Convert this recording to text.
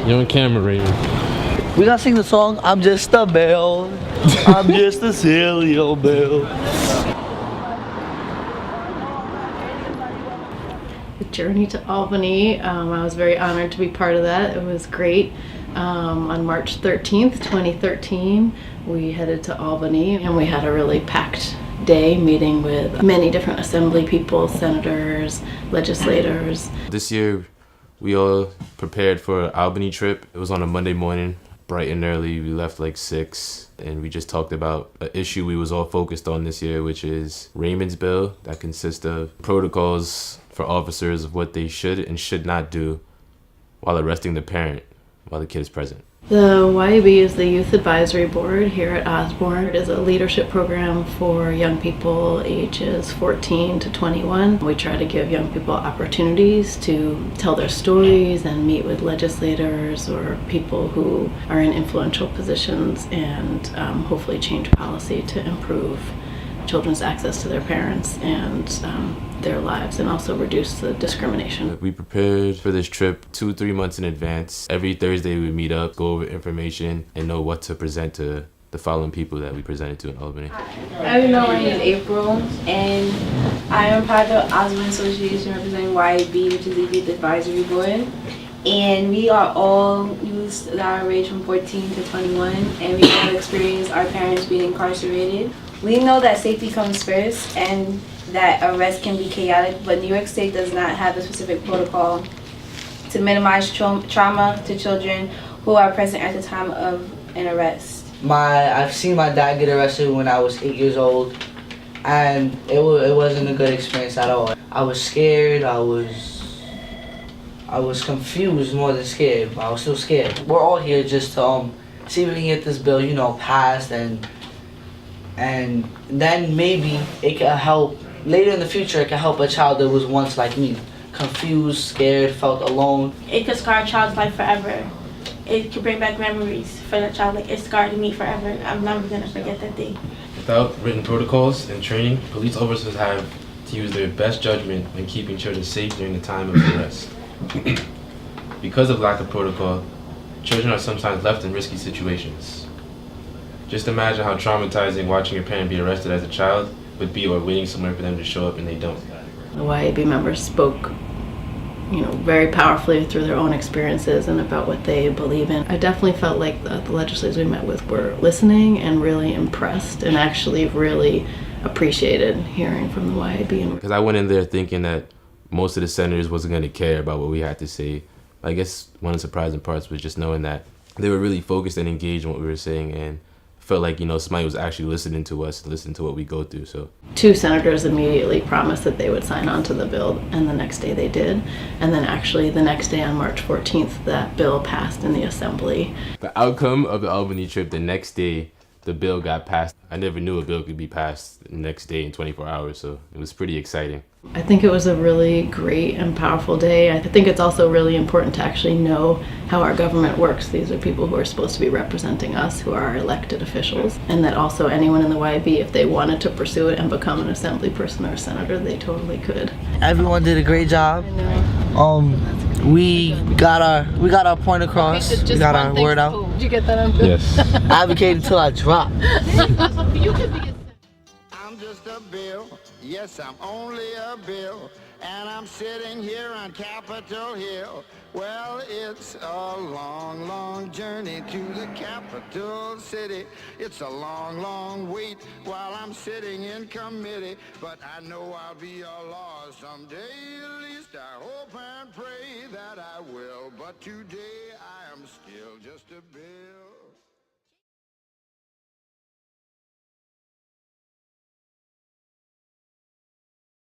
You're on camera, Raymond. We gotta sing the song, I'm just a bell. I'm just a silly old bell. The journey to Albany, I was very honored to be part of that. It was great. On March 13th, 2013, we headed to Albany and we had a really packed day meeting with many different assembly people, senators, legislators. This year, we all prepared for an Albany trip. It was on a Monday morning, bright and early. We left like 6, and we just talked about an issue we was all focused on this year, which is Raymond's bill that consists of protocols for officers of what they should and should not do while arresting the parent while the kid is present. The Y.A.B is the Youth Advisory Board here at Osborne. It is a leadership program for young people ages 14 to 21. We try to give young people opportunities to tell their stories and meet with legislators or people who are in influential positions and hopefully change policy to improve children's access to their parents and their lives, and also reduce the discrimination. We prepared for this trip 2-3 months in advance. Every Thursday we meet up, go over information, and know what to present to the following people that we presented to in Albany. I know my name is April, and I am part of the Osborne Association representing Y.A.B, which is the Youth Advisory Board. And we are all youths that range from 14 to 21, and we all experience our parents being incarcerated. We know that safety comes first and that arrest can be chaotic, but New York State does not have a specific protocol to minimize trauma to children who are present at the time of an arrest. I've seen my dad get arrested when I was 8 years old, and it wasn't a good experience at all. I was scared, I was confused more than scared, but I was still scared. We're all here just to see if we can get this bill, passed, and then maybe it can help. Later in the future, it can help a child that was once like me, confused, scared, felt alone. It could scar a child's life forever. It could bring back memories for the child. Like, it scarred me forever. I'm never gonna forget that day. Without written protocols and training, police officers have to use their best judgment when keeping children safe during the time of arrest. Because of lack of protocol, children are sometimes left in risky situations. Just imagine how traumatizing watching your parent be arrested as a child would be, or waiting somewhere for them to show up and they don't. The Y.A.B members spoke, very powerfully through their own experiences and about what they believe in. I definitely felt like the legislators we met with were listening and really impressed and actually really appreciated hearing from the Y.A.B. Because I went in there thinking that most of the senators wasn't going to care about what we had to say. I guess one of the surprising parts was just knowing that they were really focused and engaged in what we were saying, and felt like, somebody was actually listening to us, listening to what we go through. So 2 senators immediately promised that they would sign on to the bill, and the next day they did. And then actually the next day on March 14th, that bill passed in the assembly. The outcome of the Albany trip, the next day, the bill got passed. I never knew a bill could be passed the next day in 24 hours, so it was pretty exciting. I think it was a really great and powerful day. I think it's also really important to actually know how our government works. These are people who are supposed to be representing us, who are our elected officials, and that also anyone in the Y.A.B, if they wanted to pursue it and become an assembly person or a senator, they totally could. Everyone did a great job. We got our point across. Okay, we got our word out. Did you get that on film? Yes. Advocate until I drop. I'm just a bill. Yes, I'm only a bill, and I'm sitting here on Capitol Hill. Well, it's a long, long journey to the capital city. It's a long, long wait while I'm sitting in committee, but I know I'll be a law someday. At least I hope and pray that I will, but today I am still just a bill.